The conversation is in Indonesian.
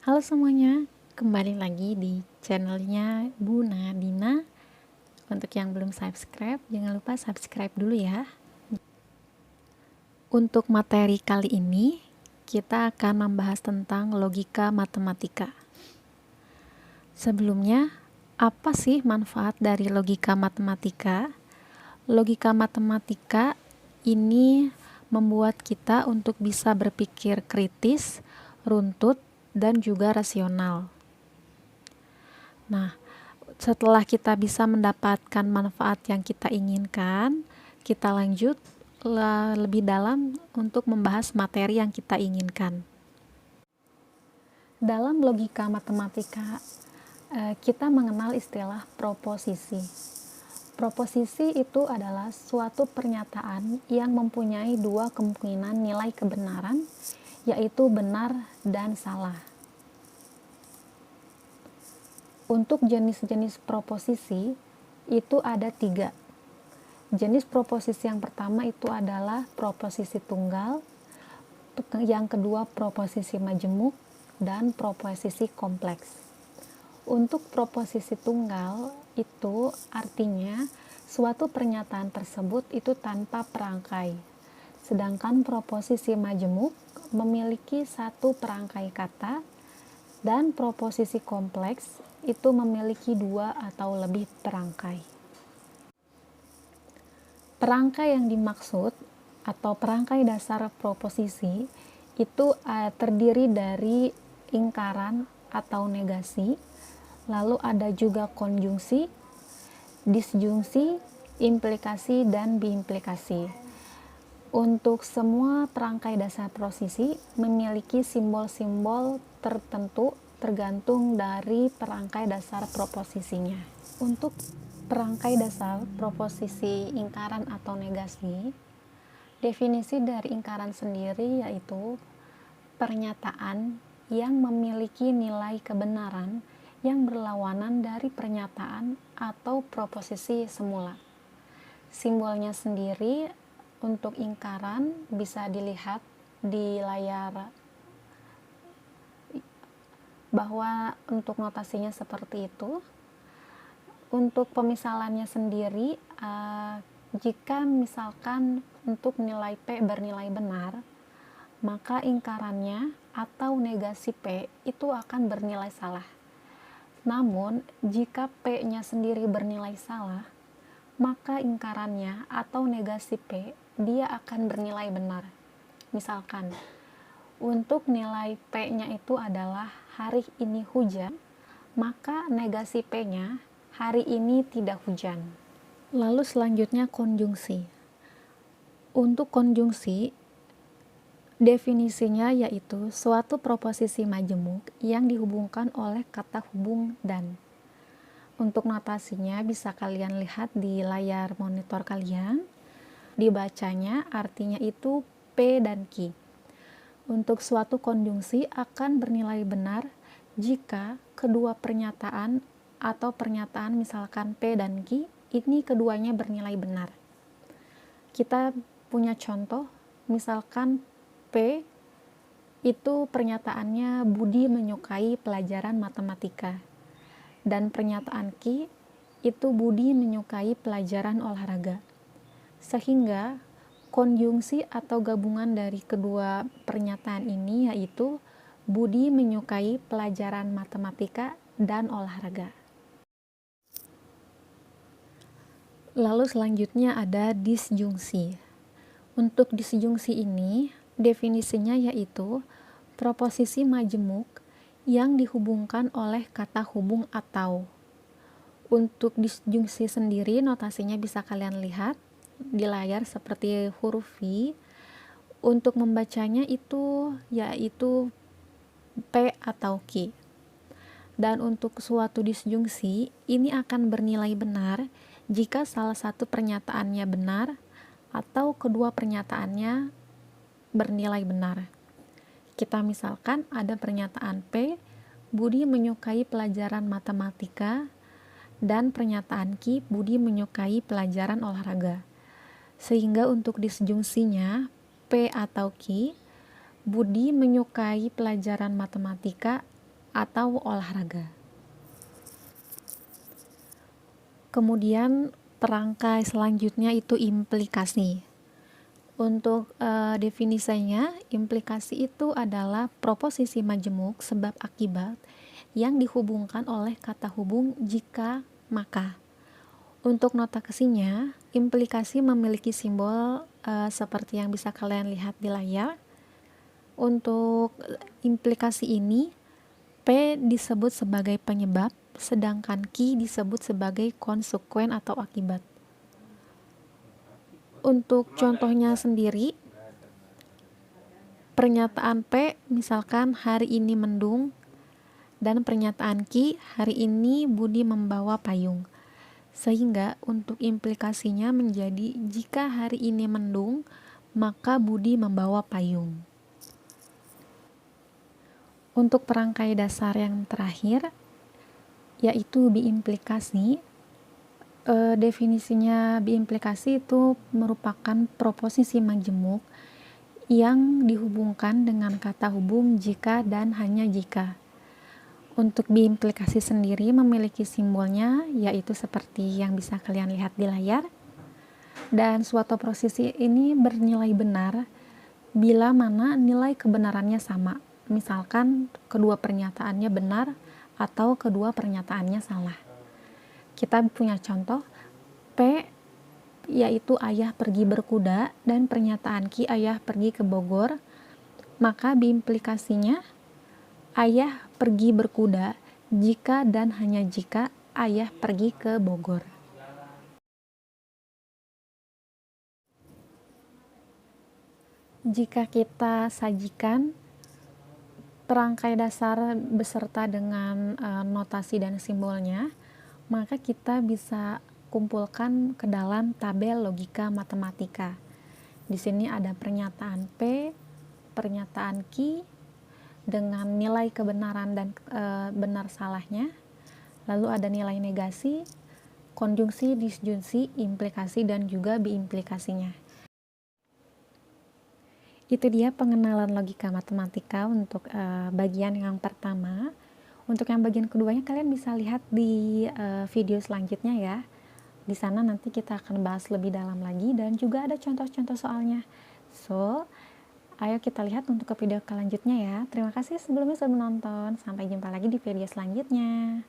Halo semuanya, kembali lagi di channelnya Bu Nadina. Untuk yang belum subscribe, jangan lupa subscribe dulu ya. Untuk materi kali ini, kita akan membahas tentang logika matematika. Sebelumnya, apa sih manfaat dari logika matematika? Logika matematika ini membuat kita untuk bisa berpikir kritis, runtut, dan juga rasional. Nah, setelah kita bisa mendapatkan manfaat yang kita inginkan, kita lanjut lebih dalam untuk membahas materi yang kita inginkan. Dalam logika matematika, kita mengenal istilah proposisi. Proposisi itu adalah suatu pernyataan yang mempunyai dua kemungkinan nilai kebenaran, yaitu benar dan salah. Untuk jenis-jenis proposisi itu ada 3. Jenis proposisi yang pertama itu adalah proposisi tunggal, yang kedua proposisi majemuk, dan proposisi kompleks. Untuk proposisi tunggal itu artinya suatu pernyataan tersebut itu tanpa perangkai. Sedangkan proposisi majemuk memiliki satu perangkai kata, dan proposisi kompleks itu memiliki 2 atau lebih perangkai. Perangkai yang dimaksud atau perangkai dasar proposisi itu terdiri dari ingkaran atau negasi, lalu ada juga konjungsi, disjungsi, implikasi, dan biimplikasi. Untuk semua perangkai dasar proposisi memiliki simbol-simbol tertentu tergantung dari perangkai dasar proposisinya. Untuk perangkai dasar proposisi ingkaran atau negasi, definisi dari ingkaran sendiri yaitu pernyataan yang memiliki nilai kebenaran yang berlawanan dari pernyataan atau proposisi semula. Simbolnya sendiri untuk ingkaran bisa dilihat di layar, bahwa untuk notasinya seperti itu. Untuk pemisalannya sendiri, jika misalkan untuk nilai P bernilai benar, maka ingkarannya atau negasi P itu akan bernilai salah. Namun, jika P-nya sendiri bernilai salah, maka ingkarannya atau negasi P dia akan bernilai benar. Misalkan, untuk nilai P-nya itu adalah hari ini hujan, maka negasi P-nya hari ini tidak hujan. Lalu selanjutnya konjungsi. Untuk konjungsi, definisinya yaitu suatu proposisi majemuk yang dihubungkan oleh kata hubung dan. Untuk notasinya bisa kalian lihat di layar monitor kalian. Dibacanya artinya itu P dan Q. Untuk suatu konjungsi akan bernilai benar jika kedua pernyataan atau pernyataan misalkan P dan Q ini keduanya bernilai benar. Kita punya contoh, misalkan P itu pernyataannya Budi menyukai pelajaran matematika, dan pernyataan Q itu Budi menyukai pelajaran olahraga. Sehingga konjungsi atau gabungan dari kedua pernyataan ini yaitu Budi menyukai pelajaran matematika dan olahraga. Lalu selanjutnya ada disjungsi. Untuk disjungsi ini definisinya yaitu proposisi majemuk yang dihubungkan oleh kata hubung atau. Untuk disjungsi sendiri notasinya bisa kalian lihat di layar seperti huruf V. Untuk membacanya itu yaitu P atau Q. Dan untuk suatu disjungsi ini akan bernilai benar jika salah satu pernyataannya benar atau kedua pernyataannya bernilai benar. Kita misalkan ada pernyataan P, Budi menyukai pelajaran matematika, dan pernyataan Q, Budi menyukai pelajaran olahraga. Sehingga untuk disjungsinya P atau Q, Budi menyukai pelajaran matematika atau olahraga. Kemudian perangkai selanjutnya itu implikasi. Untuk definisinya, implikasi itu adalah proposisi majemuk sebab akibat yang dihubungkan oleh kata hubung jika maka. Untuk notasisinya, implikasi memiliki simbol seperti yang bisa kalian lihat di layar. Untuk implikasi ini, P disebut sebagai penyebab, sedangkan Q disebut sebagai konsekuen atau akibat. Untuk contohnya sendiri, pernyataan P misalkan hari ini mendung, dan pernyataan Q hari ini Budi membawa payung. Sehingga untuk implikasinya menjadi jika hari ini mendung, maka Budi membawa payung. Untuk perangkai dasar yang terakhir, yaitu biimplikasi. Definisinya biimplikasi itu merupakan proposisi majemuk yang dihubungkan dengan kata hubung jika dan hanya jika. Untuk biimplikasi sendiri memiliki simbolnya, yaitu seperti yang bisa kalian lihat di layar. Dan suatu proposisi ini bernilai benar bila mana nilai kebenarannya sama. Misalkan kedua pernyataannya benar atau kedua pernyataannya salah. Kita punya contoh P yaitu ayah pergi berkuda dan pernyataan Q ayah pergi ke Bogor, maka biimplikasinya ayah pergi berkuda jika dan hanya jika ayah pergi ke Bogor. Jika kita sajikan perangkai dasar beserta dengan notasi dan simbolnya, maka kita bisa kumpulkan ke dalam tabel logika matematika. Di sini ada pernyataan P, pernyataan Q dengan nilai kebenaran dan benar salahnya. Lalu ada nilai negasi, konjungsi, disjunksi, implikasi, dan juga biimplikasinya. Itu dia pengenalan logika matematika untuk bagian yang pertama. Untuk yang bagian keduanya kalian bisa lihat di video selanjutnya ya. Di sana nanti kita akan bahas lebih dalam lagi dan juga ada contoh-contoh soalnya. So, ayo kita lihat untuk ke video selanjutnya ya. Terima kasih sebelumnya sudah menonton. Sampai jumpa lagi di video selanjutnya.